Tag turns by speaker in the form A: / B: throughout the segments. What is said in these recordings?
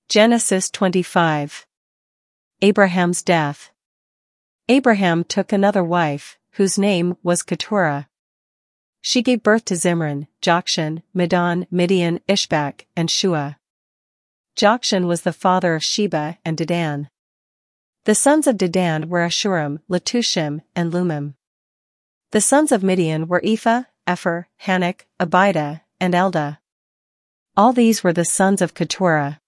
A: Genesis 25. Abraham's death. Abraham took another wife, whose name was Keturah. She gave birth to Zimran, Jokshan, Medan, Midian, Ishbak, and Shua. Jokshan was the father of Sheba and Dedan. The sons of Dedan were Ashurim, Letushim, and Lumim. The sons of Midian were Ephah, Epher, Hanok, Abida, and Eldah. All these were the sons of Keturah.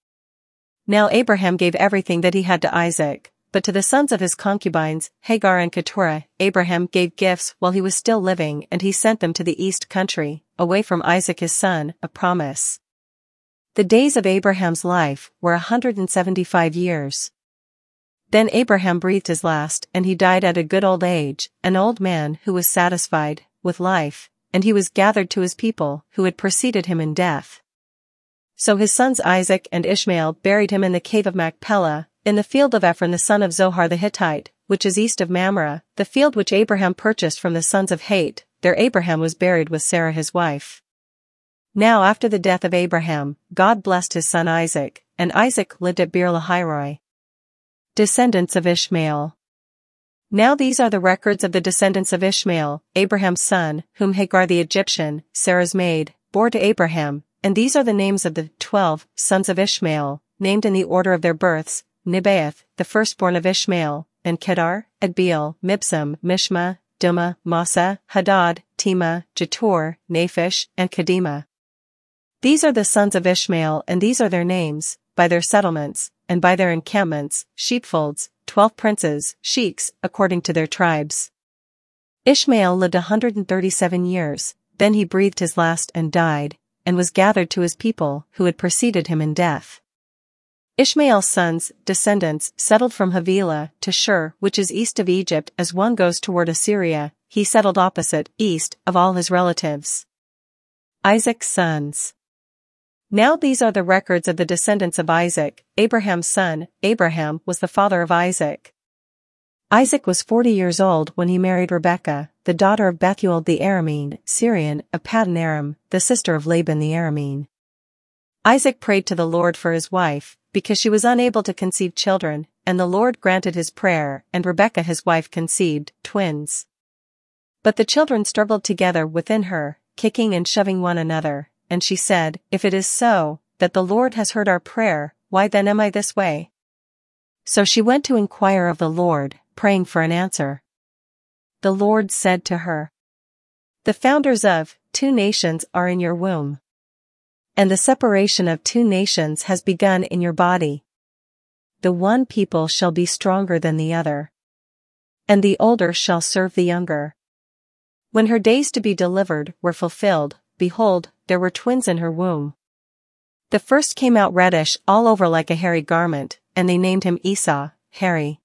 A: Now Abraham gave everything that he had to Isaac, but to the sons of his concubines, Hagar and Keturah, Abraham gave gifts while he was still living, and he sent them to the east country, away from Isaac his son, a promise. The days of Abraham's life were 175 years. Then Abraham breathed his last, and he died at a good old age, an old man who was satisfied with life, and he was gathered to his people who had preceded him in death. So his sons Isaac and Ishmael buried him in the cave of Machpelah, in the field of Ephron the son of Zohar the Hittite, which is east of Mamre, the field which Abraham purchased from the sons of Het. There Abraham was buried with Sarah his wife. Now after the death of Abraham, God blessed his son Isaac, and Isaac lived at Beer-lahai-roi. Descendants of Ishmael. Now these are the records of the descendants of Ishmael, Abraham's son, whom Hagar the Egyptian, Sarah's maid, bore to Abraham, and these are the names of the 12 sons of Ishmael, named in the order of their births: Nebaioth, the firstborn of Ishmael, and Kedar, Adbeel, Mibsam, Mishma, Dumah, Massa, Hadad, Tema, Jetur, Naphish, and Kedemah. These are the sons of Ishmael, and these are their names, by their settlements, and by their encampments, sheepfolds, 12 princes, sheiks, according to their tribes. Ishmael lived 137 years, then he breathed his last and died, and was gathered to his people who had preceded him in death. Ishmael's sons, descendants, settled from Havilah to Shur, which is east of Egypt as one goes toward Assyria. He settled opposite, east, of all his relatives. Isaac's sons. Now these are the records of the descendants of Isaac, Abraham's son. Abraham was the father of Isaac. Isaac was 40 years old when he married Rebekah, the daughter of Bethuel the Aramean, Syrian, of Paddan Aram, the sister of Laban the Aramean. Isaac prayed to the Lord for his wife, because she was unable to conceive children, and the Lord granted his prayer, and Rebekah his wife conceived twins. But the children struggled together within her, kicking and shoving one another, and she said, "If it is so, that the Lord has heard our prayer, why then am I this way?" So she went to inquire of the Lord, praying for an answer. The Lord said to her, "The founders of 2 nations are in your womb. And the separation of 2 nations has begun in your body. The one people shall be stronger than the other, and the older shall serve the younger." When her days to be delivered were fulfilled, behold, there were twins in her womb. The first came out reddish all over like a hairy garment, and they named him Esau, hairy.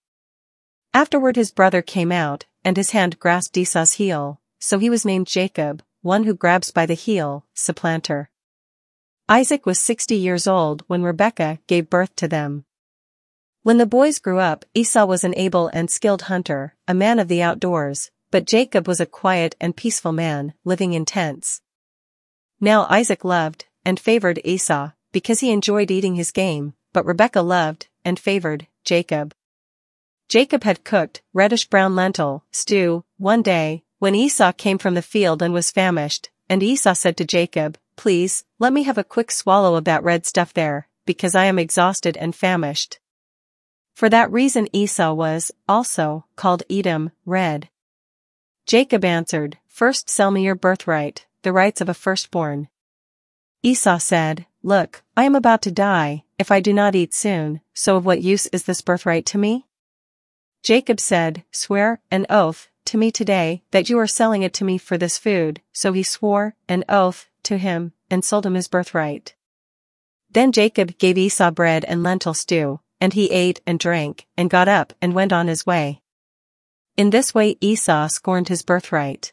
A: Afterward his brother came out, and his hand grasped Esau's heel, so he was named Jacob, one who grabs by the heel, supplanter. Isaac was 60 years old when Rebekah gave birth to them. When the boys grew up, Esau was an able and skilled hunter, a man of the outdoors, but Jacob was a quiet and peaceful man, living in tents. Now Isaac loved and favored Esau, because he enjoyed eating his game, but Rebekah loved and favored Jacob. Jacob had cooked reddish-brown lentil stew one day, when Esau came from the field and was famished, and Esau said to Jacob, "Please, let me have a quick swallow of that red stuff there, because I am exhausted and famished." For that reason Esau was, also, called Edom, red. Jacob answered, "First sell me your birthright, the rights of a firstborn." Esau said, "Look, I am about to die, if I do not eat soon, so of what use is this birthright to me?" Jacob said, "Swear an oath to me today that you are selling it to me for this food." So he swore an oath to him, and sold him his birthright. Then Jacob gave Esau bread and lentil stew, and he ate and drank, and got up and went on his way. In this way Esau scorned his birthright.